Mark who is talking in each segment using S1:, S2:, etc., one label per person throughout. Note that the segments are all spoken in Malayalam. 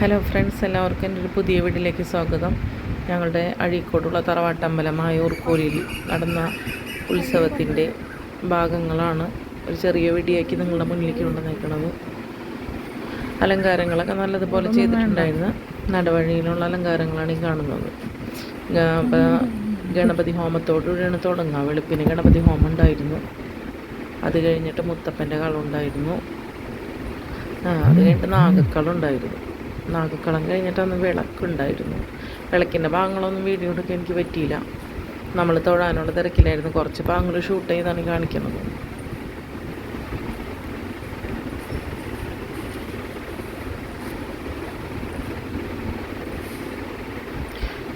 S1: ഹലോ ഫ്രണ്ട്സ്, എല്ലാവർക്കും എൻ്റെ ഒരു പുതിയ വീട്ടിലേക്ക് സ്വാഗതം. ഞങ്ങളുടെ അഴീക്കോടുള്ള തറവാട്ടമ്പലമായ ഊർക്കോലിൽ നടന്ന ഉത്സവത്തിൻ്റെ ഭാഗങ്ങളാണ് ഒരു ചെറിയ വീഡിയോയ്ക്ക് നിങ്ങളുടെ മുന്നിലേക്ക് കൊണ്ടുവന്നേക്കുന്നത്. അലങ്കാരങ്ങളൊക്കെ നല്ലതുപോലെ ചെയ്തിട്ടുണ്ടായിരുന്നു. നടവഴിയിലുള്ള അലങ്കാരങ്ങളാണ് ഈ കാണുന്നത്. ഗണപതി ഹോമത്തോടുകൂടിയാണ് തുടങ്ങുക. വെളുപ്പിന് ഗണപതി ഹോമം ഉണ്ടായിരുന്നു. അത് കഴിഞ്ഞിട്ട് മുത്തപ്പൻ്റെ കളുണ്ടായിരുന്നു. അത് കഴിഞ്ഞിട്ട് നാഗക്കളുണ്ടായിരുന്നു. നാഗക്കളം കഴിഞ്ഞിട്ട് അന്ന് വിളക്കുണ്ടായിരുന്നു. വിളക്കിൻ്റെ ഭാഗങ്ങളൊന്നും വീഡിയോ എടുക്കാൻ എനിക്ക് പറ്റിയില്ല. നമ്മൾ തൊഴാനുള്ള തിരക്കിലായിരുന്നു. കുറച്ച് ഭാഗങ്ങൾ ഷൂട്ട് ചെയ്താണ് കാണിക്കുന്നത്.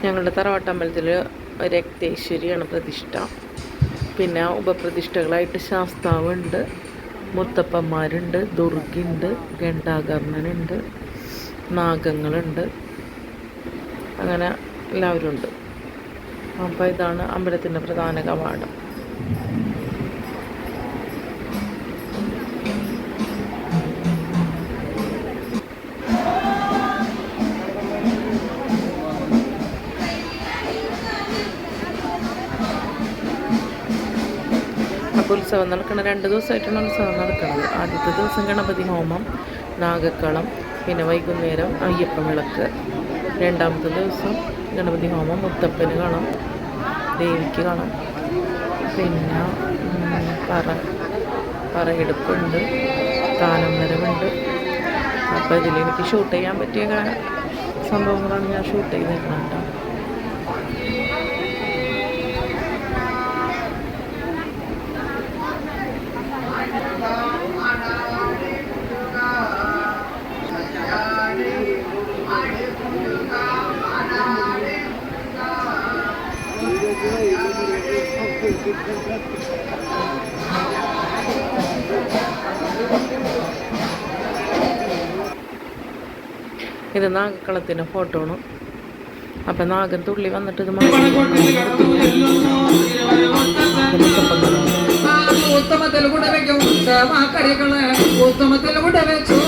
S1: ഞങ്ങളുടെ തറവാട്ടമ്പലത്തിൽ രക്തേശ്വരിയാണ് പ്രതിഷ്ഠ. പിന്നെ ഉപപ്രതിഷ്ഠകളായിട്ട് ശാസ്താവുണ്ട്, മുത്തപ്പന്മാരുണ്ട്, ദുർഗയുണ്ട്, ഘണ്ടാകർണനുണ്ട്, നാഗങ്ങളുണ്ട്. അങ്ങനെ എല്ലാവരും ഉണ്ട്. അപ്പോൾ ഇതാണ് അമ്പലത്തിൻ്റെ പ്രധാന കവാടം. അപ്പോൾ ഉത്സവം നടക്കണം. 2 ദിവസമായിട്ടാണ് ഉത്സവം നടക്കുന്നത്. ആദ്യത്തെ ദിവസം ഗണപതി ഹോമം, നാഗക്കളം, പിന്നെ വൈകുന്നേരം അയ്യപ്പൻ വിളക്ക്. രണ്ടാമത്തെ ദിവസം ഗണപതി ഹോമം, മുത്തപ്പന് കളം, ദേവിക്ക് കളം, പിന്നെ പറയെടുപ്പുണ്ട്, താലം വരവുണ്ട്. അപ്പോൾ ഇതിലെനിക്ക് ഷൂട്ട് ചെയ്യാൻ പറ്റിയ സംഭവങ്ങളാണ് ഞാൻ ഷൂട്ട് ചെയ്തിരുന്നുണ്ട്. ഇത് നാഗക്കളത്തിൻ്റെ ഫോട്ടോ ആണ്. അപ്പം നാഗൻ തുള്ളി വന്നിട്ട് ഇത്
S2: ഉത്തമത്തിൽ കൂടെ വെക്കും സേവാക്കരികളെ, ഉത്തമത്തിൽ കൂടെ വെച്ചു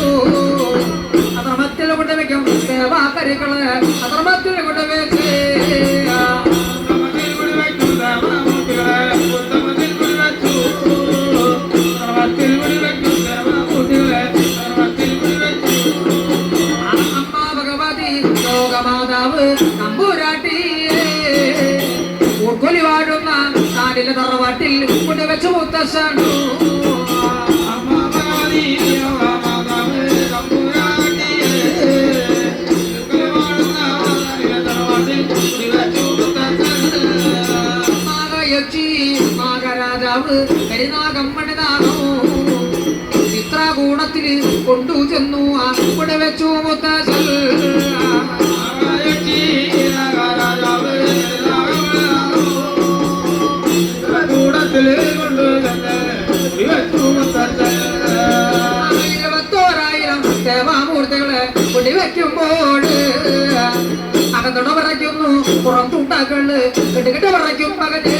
S2: അധർമ്മത്തിൽ കൂടെ വെക്കും സേവാക്കരികളെ, അധർമ്മത്തിൽ കൂടെ വെച്ച് ൂർക്കൊലി വാഴുന്ന നാടിലെ തറവാട്ടിൽ കൊണ്ടുവെച്ച് മുത്തശ്ശാണു. നാഗയക്ഷി നാഗരാജാവ് കരിനാഗം മണിനാഗോ ചിത്രകൂടത്തിൽ കൊണ്ടു ചെന്നു കൊണ്ടുവെച്ചു മുത്തശ്ശൻ. ദേവാമൂർത്തികളെ കൊടിവെക്കുമ്പോൾ അകത്തോടെ പറയ്ക്കുന്നു പുറം തുണ്ടാക്കള് കെട്ടുകെട്ട് പറയ്ക്കും പകല്.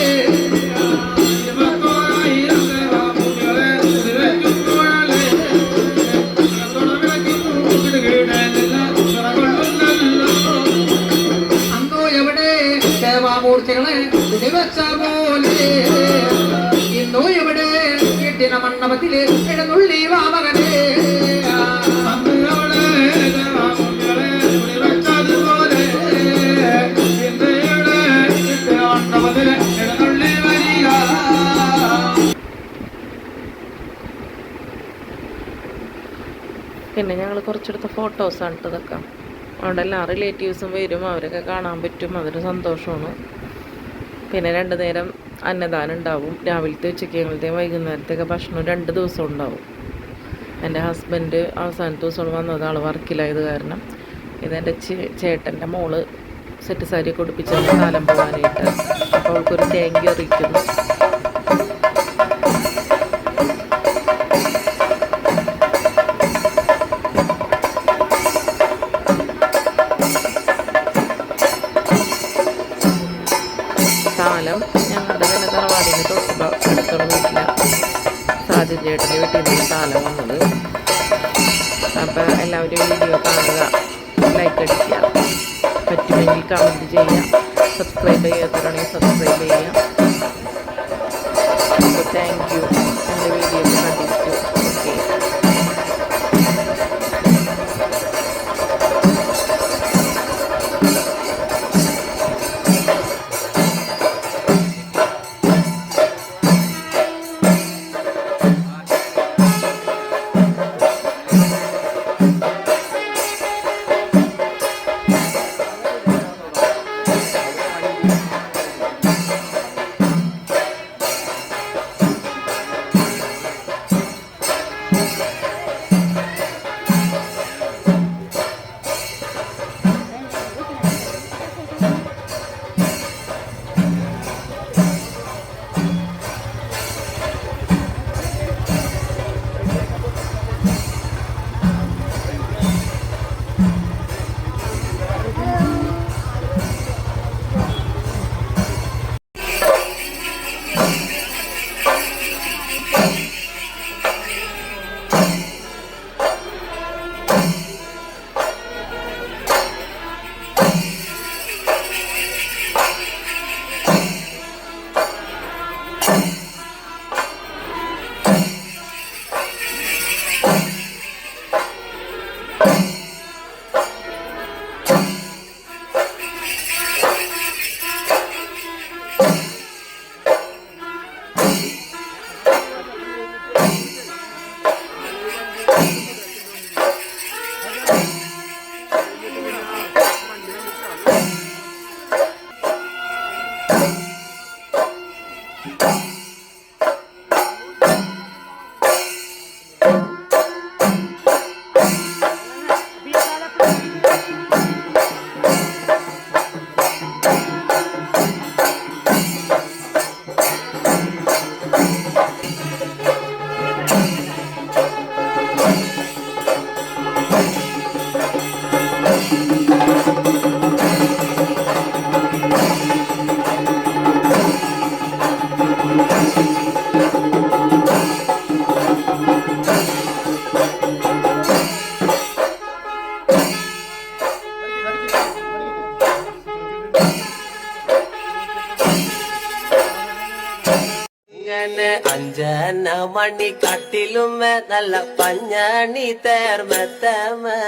S2: അന്തോ എവിടെ ദേവാമൂർത്തികളെ കൊടിവെച്ച പോലെ ഇന്നോ എവിടെ കെട്ടിന മണ്ഡപത്തില് എഴുന്നള്ളി വാമകനെ.
S1: പിന്നെ ഞങ്ങൾ കുറച്ചെടുത്ത ഫോട്ടോസാണ് ഇട്ടതൊക്കെ. അവിടെ എല്ലാ റിലേറ്റീവ്സും വരും, അവരൊക്കെ കാണാൻ പറ്റും. അതൊരു സന്തോഷമാണ്. പിന്നെ 2 നേരം അന്നദാനം ഉണ്ടാവും. രാവിലത്തെ, ഉച്ചയ്ക്കലത്തെയും വൈകുന്നേരത്തെയൊക്കെ ഭക്ഷണം 2 ദിവസം ഉണ്ടാവും. എൻ്റെ ഹസ്ബൻഡ് അവസാനത്തെ ദിവസം വന്നത്, ആൾ വർക്കിലായത് കാരണം. ഇതെൻ്റെ ചേട്ടൻ്റെ മോള് സെറ്റ് സാരി കൊടുപ്പിച്ചത് കാലം പോകാനായിട്ട്. അപ്പോൾ അവൾക്കൊരു ടാങ്ക് എറിയിക്കുന്നു. താലം ഞങ്ങളുടെ തന്നെ തറവാടിന് തൊട്ട് അടുത്തുള്ള വീട്ടിലാണ് സാധ്യ ചേട്ടൻ്റെ വീട്ടിൽ നിന്ന് താലം വന്നത്. അപ്പോൾ എല്ലാവരും വീഡിയോ കാണുക. ലൈക്ക് അടിക്കുക, പറ്റുമെങ്കിൽ കമൻറ്റ് ചെയ്യുക, സബ്സ്ക്രൈബ് ചെയ്യാത്തവരാണെങ്കിൽ സബ്സ്ക്രൈബ് ചെയ്യുക. അപ്പോൾ താങ്ക് യു. എൻ്റെ വീഡിയോ കണ്ടിട്ട് ഓക്കെ.
S3: അഞ്ജന മണി കട്ടിലുമേ നല്ല പഞ്ഞണി തേർമത്തമേ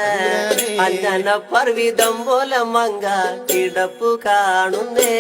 S3: അഞ്ജന പർവിതം പോലെ മങ്ക കിടപ്പു കാണുന്നേ.